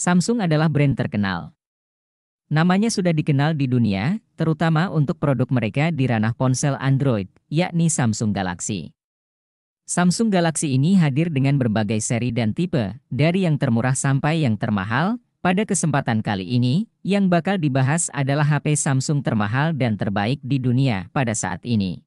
Samsung adalah brand terkenal. Namanya sudah dikenal di dunia, terutama untuk produk mereka di ranah ponsel Android, yakni Samsung Galaxy. Samsung Galaxy ini hadir dengan berbagai seri dan tipe, dari yang termurah sampai yang termahal. Pada kesempatan kali ini, yang bakal dibahas adalah HP Samsung termahal dan terbaik di dunia pada saat ini.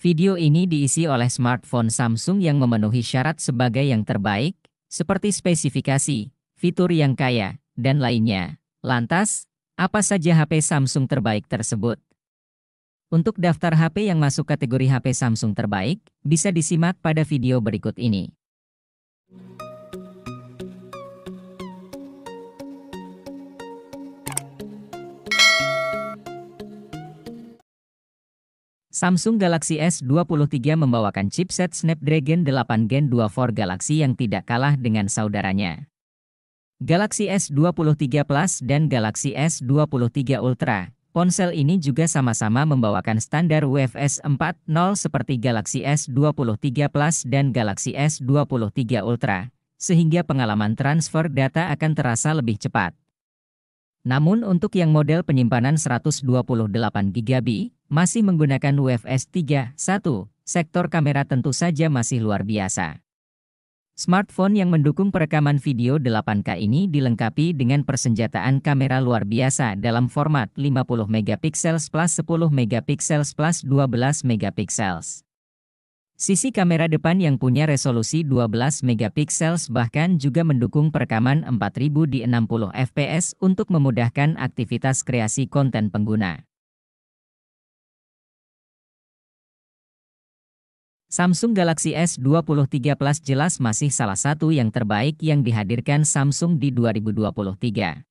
Video ini diisi oleh smartphone Samsung yang memenuhi syarat sebagai yang terbaik, seperti spesifikasi, fitur yang kaya, dan lainnya. Lantas, apa saja HP Samsung terbaik tersebut? Untuk daftar HP yang masuk kategori HP Samsung terbaik, bisa disimak pada video berikut ini. Samsung Galaxy S23 membawakan chipset Snapdragon 8 Gen 2 for Galaxy yang tidak kalah dengan saudaranya. Galaxy S23 Plus dan Galaxy S23 Ultra. Ponsel ini juga sama-sama membawakan standar UFS 4.0 seperti Galaxy S23 Plus dan Galaxy S23 Ultra, sehingga pengalaman transfer data akan terasa lebih cepat. Namun untuk yang model penyimpanan 128GB, masih menggunakan UFS 3.1, sektor kamera tentu saja masih luar biasa. Smartphone yang mendukung perekaman video 8K ini dilengkapi dengan persenjataan kamera luar biasa dalam format 50MP plus 10MP plus 12MP. Sisi kamera depan yang punya resolusi 12MP bahkan juga mendukung perekaman 4000 di 60fps untuk memudahkan aktivitas kreasi konten pengguna. Samsung Galaxy S23 Plus jelas masih salah satu yang terbaik yang dihadirkan Samsung di 2023.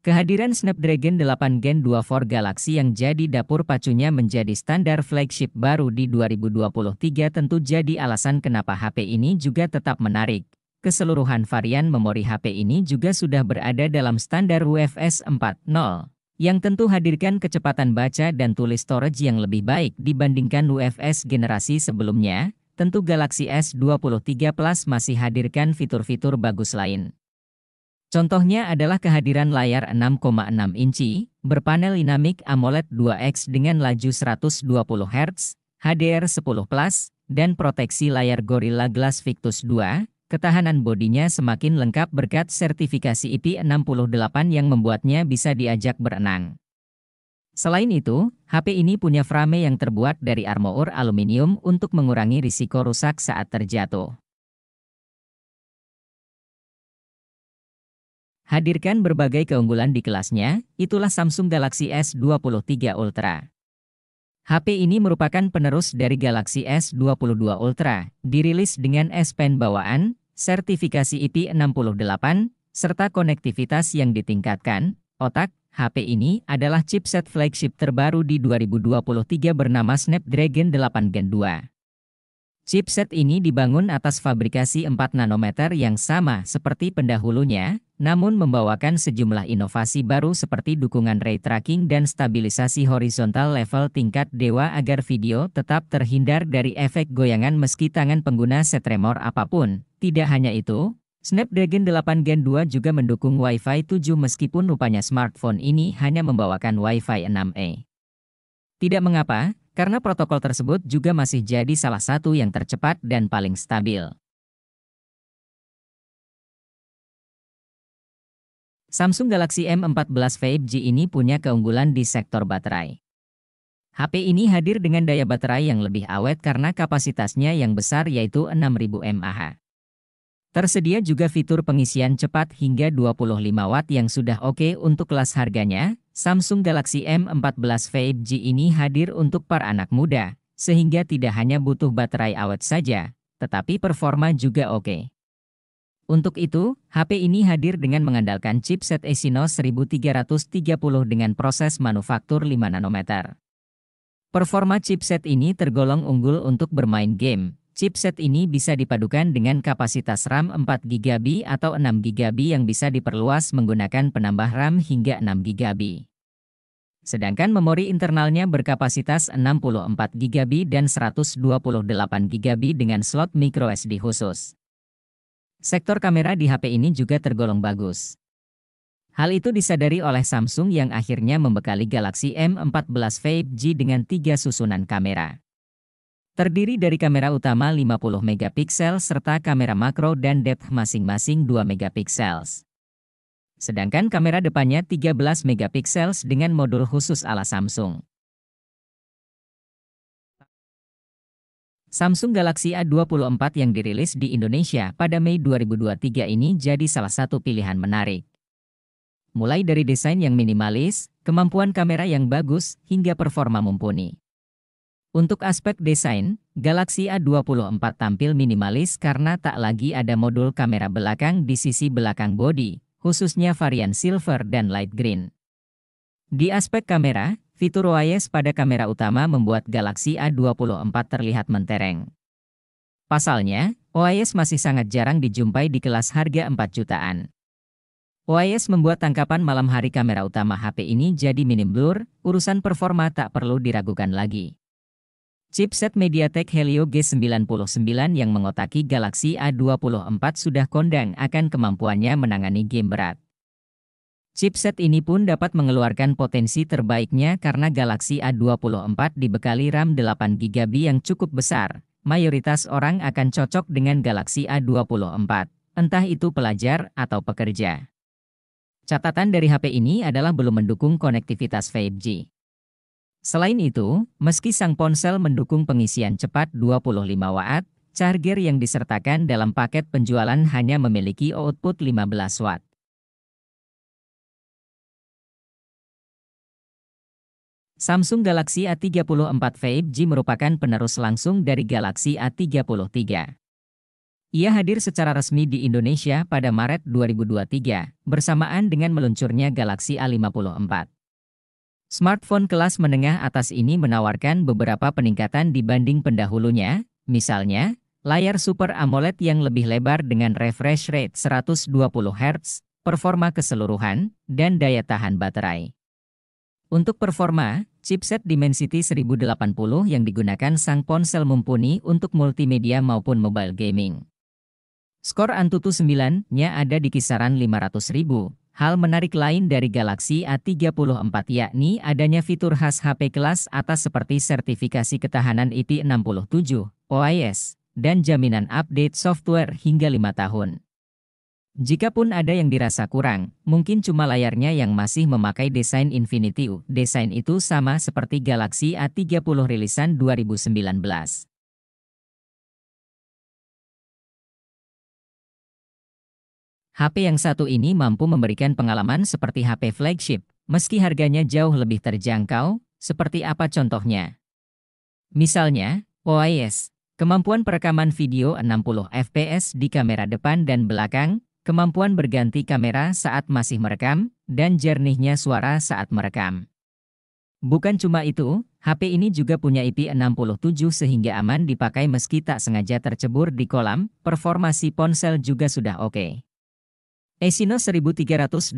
Kehadiran Snapdragon 8 Gen 2 for Galaxy yang jadi dapur pacunya menjadi standar flagship baru di 2023 tentu jadi alasan kenapa HP ini juga tetap menarik. Keseluruhan varian memori HP ini juga sudah berada dalam standar UFS 4.0, yang tentu hadirkan kecepatan baca dan tulis storage yang lebih baik dibandingkan UFS generasi sebelumnya. Tentu Galaxy S23 Plus masih hadirkan fitur-fitur bagus lain. Contohnya adalah kehadiran layar 6,6 inci, berpanel Dynamic AMOLED 2X dengan laju 120Hz, HDR10+, dan proteksi layar Gorilla Glass Victus 2, ketahanan bodinya semakin lengkap berkat sertifikasi IP68 yang membuatnya bisa diajak berenang. Selain itu, HP ini punya frame yang terbuat dari armor aluminium untuk mengurangi risiko rusak saat terjatuh. Hadirkan berbagai keunggulan di kelasnya, itulah Samsung Galaxy S23 Ultra. HP ini merupakan penerus dari Galaxy S22 Ultra, dirilis dengan S Pen bawaan, sertifikasi IP68, serta konektivitas yang ditingkatkan. Otak, HP ini adalah chipset flagship terbaru di 2023 bernama Snapdragon 8 Gen 2. Chipset ini dibangun atas fabrikasi 4 nanometer yang sama seperti pendahulunya, namun membawakan sejumlah inovasi baru seperti dukungan ray tracking dan stabilisasi horizontal level tingkat dewa agar video tetap terhindar dari efek goyangan meski tangan pengguna setremor apapun. Tidak hanya itu, Snapdragon 8 Gen 2 juga mendukung Wi-Fi 7 meskipun rupanya smartphone ini hanya membawakan Wi-Fi 6E. Tidak mengapa, karena protokol tersebut juga masih jadi salah satu yang tercepat dan paling stabil. Samsung Galaxy M14 5G ini punya keunggulan di sektor baterai. HP ini hadir dengan daya baterai yang lebih awet karena kapasitasnya yang besar yaitu 6000 mAh. Tersedia juga fitur pengisian cepat hingga 25 Watt yang sudah oke untuk kelas harganya. Samsung Galaxy M14 5G ini hadir untuk para anak muda, sehingga tidak hanya butuh baterai awet saja, tetapi performa juga oke. Untuk itu, HP ini hadir dengan mengandalkan chipset Exynos 1330 dengan proses manufaktur 5 nanometer. Performa chipset ini tergolong unggul untuk bermain game. Chipset ini bisa dipadukan dengan kapasitas RAM 4GB atau 6GB yang bisa diperluas menggunakan penambah RAM hingga 6GB. Sedangkan memori internalnya berkapasitas 64GB dan 128GB dengan slot microSD khusus. Sektor kamera di HP ini juga tergolong bagus. Hal itu disadari oleh Samsung yang akhirnya membekali Galaxy M14 5G dengan 3 susunan kamera. Terdiri dari kamera utama 50 megapiksel serta kamera makro dan depth masing-masing 2 megapiksel. Sedangkan kamera depannya 13 megapiksel dengan modul khusus ala Samsung. Samsung Galaxy A24 yang dirilis di Indonesia pada Mei 2023 ini jadi salah satu pilihan menarik. Mulai dari desain yang minimalis, kemampuan kamera yang bagus, hingga performa mumpuni. Untuk aspek desain, Galaxy A24 tampil minimalis karena tak lagi ada modul kamera belakang di sisi belakang bodi, khususnya varian silver dan light green. Di aspek kamera, fitur OIS pada kamera utama membuat Galaxy A24 terlihat mentereng. Pasalnya, OIS masih sangat jarang dijumpai di kelas harga 4 jutaan. OIS membuat tangkapan malam hari kamera utama HP ini jadi minim blur, urusan performa tak perlu diragukan lagi. Chipset MediaTek Helio G99 yang mengotaki Galaxy A24 sudah kondang akan kemampuannya menangani game berat. Chipset ini pun dapat mengeluarkan potensi terbaiknya karena Galaxy A24 dibekali RAM 8GB yang cukup besar. Mayoritas orang akan cocok dengan Galaxy A24, entah itu pelajar atau pekerja. Catatan dari HP ini adalah belum mendukung konektivitas 5G. Selain itu, meski sang ponsel mendukung pengisian cepat 25 Watt, charger yang disertakan dalam paket penjualan hanya memiliki output 15 Watt. Samsung Galaxy A34 5G merupakan penerus langsung dari Galaxy A33. Ia hadir secara resmi di Indonesia pada Maret 2023, bersamaan dengan meluncurnya Galaxy A54. Smartphone kelas menengah atas ini menawarkan beberapa peningkatan dibanding pendahulunya, misalnya, layar Super AMOLED yang lebih lebar dengan refresh rate 120 Hz, performa keseluruhan, dan daya tahan baterai. Untuk performa, chipset Dimensity 1080 yang digunakan sang ponsel mumpuni untuk multimedia maupun mobile gaming. Skor Antutu 9-nya ada di kisaran 500.000. Hal menarik lain dari Galaxy A34 yakni adanya fitur khas HP kelas atas seperti sertifikasi ketahanan IP67, OIS, dan jaminan update software hingga 5 tahun. Jikapun ada yang dirasa kurang, mungkin cuma layarnya yang masih memakai desain Infinity U. Desain itu sama seperti Galaxy A30 rilisan 2019. HP yang satu ini mampu memberikan pengalaman seperti HP flagship, meski harganya jauh lebih terjangkau. Seperti apa contohnya? Misalnya, OIS, kemampuan perekaman video 60 fps di kamera depan dan belakang, kemampuan berganti kamera saat masih merekam, dan jernihnya suara saat merekam. Bukan cuma itu, HP ini juga punya IP67 sehingga aman dipakai meski tak sengaja tercebur di kolam. Performa si ponsel juga sudah oke. Exynos 1380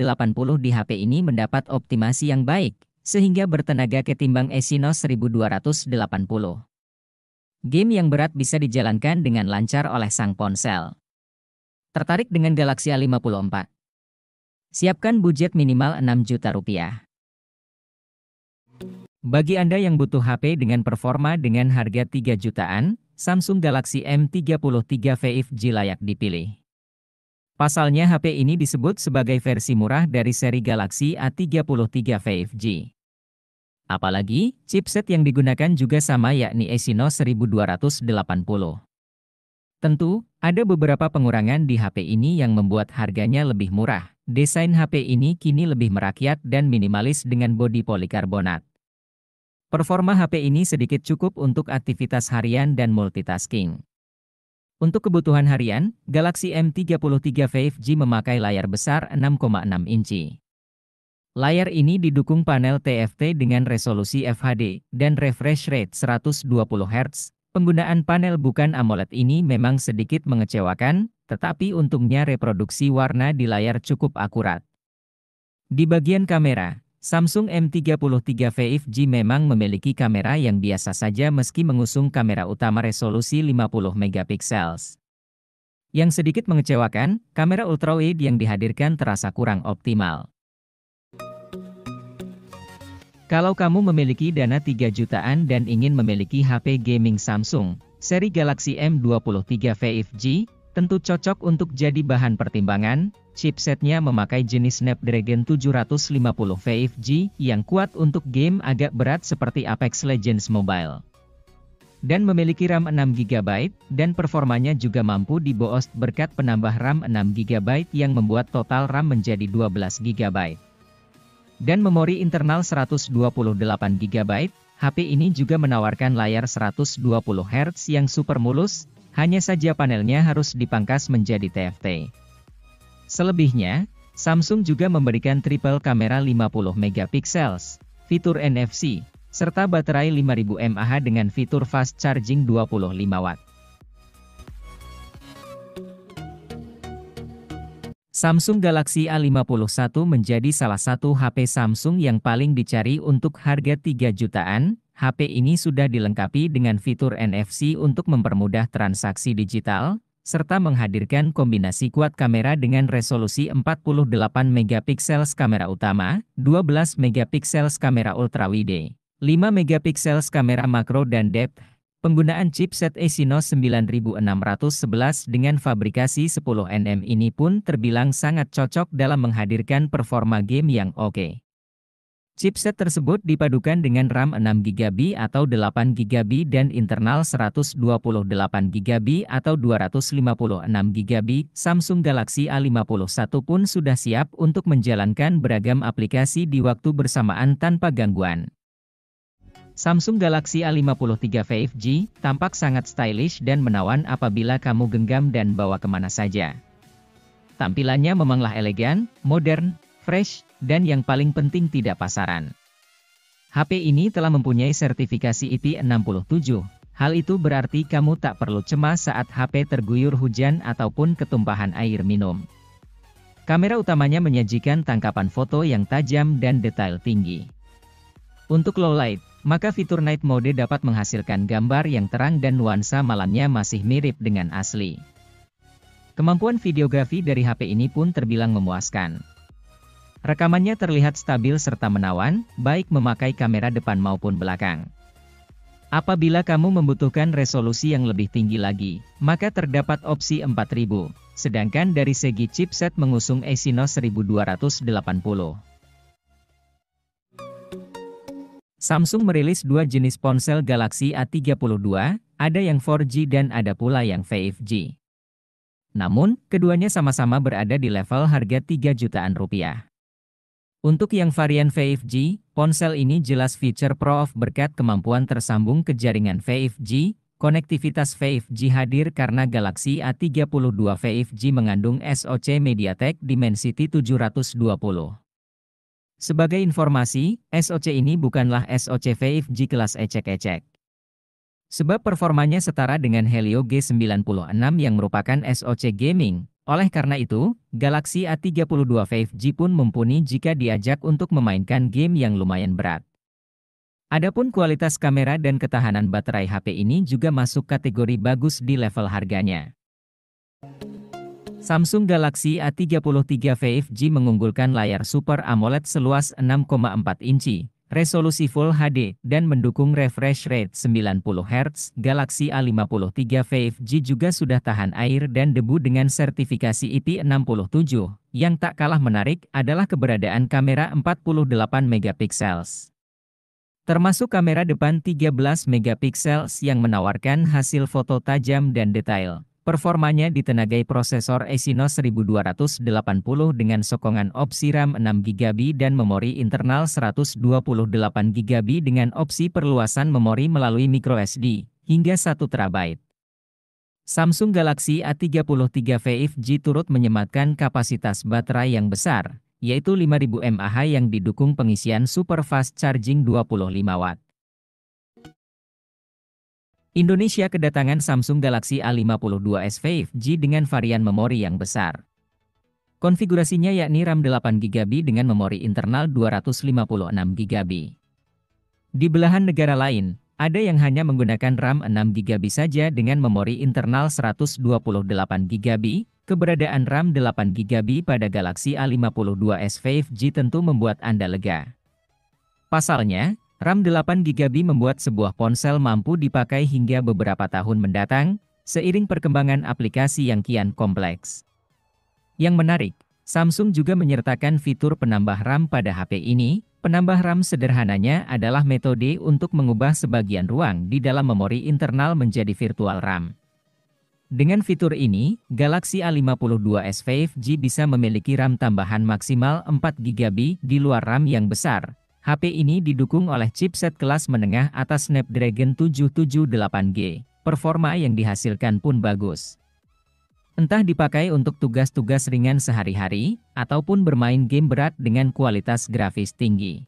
di HP ini mendapat optimasi yang baik, sehingga bertenaga ketimbang Exynos 1280. Game yang berat bisa dijalankan dengan lancar oleh sang ponsel. Tertarik dengan Galaxy A54? Siapkan budget minimal 6 juta rupiah. Bagi Anda yang butuh HP dengan performa dengan harga 3 jutaan, Samsung Galaxy M33 5G layak dipilih. Pasalnya HP ini disebut sebagai versi murah dari seri Galaxy A33 5G. Apalagi, chipset yang digunakan juga sama yakni Exynos 1280. Tentu, ada beberapa pengurangan di HP ini yang membuat harganya lebih murah. Desain HP ini kini lebih merakyat dan minimalis dengan bodi polikarbonat. Performa HP ini sedikit cukup untuk aktivitas harian dan multitasking. Untuk kebutuhan harian, Galaxy M33 5G memakai layar besar 6,6 inci. Layar ini didukung panel TFT dengan resolusi FHD dan refresh rate 120 Hz. Penggunaan panel bukan AMOLED ini memang sedikit mengecewakan, tetapi untungnya reproduksi warna di layar cukup akurat. Di bagian kamera, Samsung M33 5G memang memiliki kamera yang biasa saja meski mengusung kamera utama resolusi 50 megapiksel. Yang sedikit mengecewakan, kamera ultrawide yang dihadirkan terasa kurang optimal. Kalau kamu memiliki dana 3 jutaan dan ingin memiliki HP gaming Samsung, seri Galaxy M23 5G, tentu cocok untuk jadi bahan pertimbangan. Chipsetnya memakai jenis Snapdragon 750 5G yang kuat untuk game agak berat seperti Apex Legends Mobile. Dan memiliki RAM 6GB, dan performanya juga mampu di-boost berkat penambah RAM 6GB yang membuat total RAM menjadi 12GB. Dan memori internal 128GB, HP ini juga menawarkan layar 120Hz yang super mulus, hanya saja panelnya harus dipangkas menjadi TFT. Selebihnya, Samsung juga memberikan triple kamera 50MP, fitur NFC, serta baterai 5000 mAh dengan fitur fast charging 25 Watt. Samsung Galaxy A51 menjadi salah satu HP Samsung yang paling dicari untuk harga 3 jutaan. HP ini sudah dilengkapi dengan fitur NFC untuk mempermudah transaksi digital, serta menghadirkan kombinasi kuat kamera dengan resolusi 48MP kamera utama, 12MP kamera ultrawide, 5MP kamera makro dan depth. Penggunaan chipset Exynos 9611 dengan fabrikasi 10nm ini pun terbilang sangat cocok dalam menghadirkan performa game yang oke. Chipset tersebut dipadukan dengan RAM 6GB atau 8GB dan internal 128GB atau 256GB. Samsung Galaxy A51 pun sudah siap untuk menjalankan beragam aplikasi di waktu bersamaan tanpa gangguan. Samsung Galaxy A53 5G tampak sangat stylish dan menawan apabila kamu genggam dan bawa kemana saja. Tampilannya memanglah elegan, modern, fresh, dan yang paling penting tidak pasaran. HP ini telah mempunyai sertifikasi IP67, hal itu berarti kamu tak perlu cemas saat HP terguyur hujan ataupun ketumpahan air minum. Kamera utamanya menyajikan tangkapan foto yang tajam dan detail tinggi. Untuk low light, maka fitur night mode dapat menghasilkan gambar yang terang dan nuansa malamnya masih mirip dengan asli. Kemampuan videografi dari HP ini pun terbilang memuaskan. Rekamannya terlihat stabil serta menawan, baik memakai kamera depan maupun belakang. Apabila kamu membutuhkan resolusi yang lebih tinggi lagi, maka terdapat opsi 4000, sedangkan dari segi chipset mengusung Exynos 1280. Samsung merilis dua jenis ponsel Galaxy A32, ada yang 4G dan ada pula yang 5G. Namun, keduanya sama-sama berada di level harga 3 jutaan rupiah. Untuk yang varian 5G, ponsel ini jelas feature pro berkat kemampuan tersambung ke jaringan 5G, konektivitas 5G hadir karena Galaxy A32 5G mengandung SoC MediaTek Dimensity 720. Sebagai informasi, SoC ini bukanlah SoC 5G kelas ecek-ecek. Sebab performanya setara dengan Helio G96 yang merupakan SoC gaming. Oleh karena itu, Galaxy A32 5G pun mumpuni jika diajak untuk memainkan game yang lumayan berat. Adapun kualitas kamera dan ketahanan baterai HP ini juga masuk kategori bagus di level harganya. Samsung Galaxy A33 5G mengunggulkan layar Super AMOLED seluas 6,4 inci, resolusi Full HD, dan mendukung refresh rate 90 Hz. Galaxy A53 5G juga sudah tahan air dan debu dengan sertifikasi IP67. Yang tak kalah menarik adalah keberadaan kamera 48MP. Termasuk kamera depan 13MP yang menawarkan hasil foto tajam dan detail. Performanya ditenagai prosesor Exynos 1280 dengan sokongan opsi RAM 6GB dan memori internal 128GB dengan opsi perluasan memori melalui microSD, hingga 1TB. Samsung Galaxy A33 5G turut menyematkan kapasitas baterai yang besar, yaitu 5000 mAh yang didukung pengisian super fast charging 25 Watt. Indonesia kedatangan Samsung Galaxy A52s 5G dengan varian memori yang besar. Konfigurasinya yakni RAM 8GB dengan memori internal 256GB. Di belahan negara lain, Ada yang hanya menggunakan RAM 6GB saja dengan memori internal 128GB. Keberadaan RAM 8GB pada Galaxy A52s 5G tentu membuat Anda lega. Pasalnya, RAM 8GB membuat sebuah ponsel mampu dipakai hingga beberapa tahun mendatang, seiring perkembangan aplikasi yang kian kompleks. Yang menarik, Samsung juga menyertakan fitur penambah RAM pada HP ini. Penambah RAM sederhananya adalah metode untuk mengubah sebagian ruang di dalam memori internal menjadi virtual RAM. Dengan fitur ini, Galaxy A52s 5G bisa memiliki RAM tambahan maksimal 4GB di luar RAM yang besar. HP ini didukung oleh chipset kelas menengah atas Snapdragon 778G. Performa yang dihasilkan pun bagus. Entah dipakai untuk tugas-tugas ringan sehari-hari, ataupun bermain game berat dengan kualitas grafis tinggi.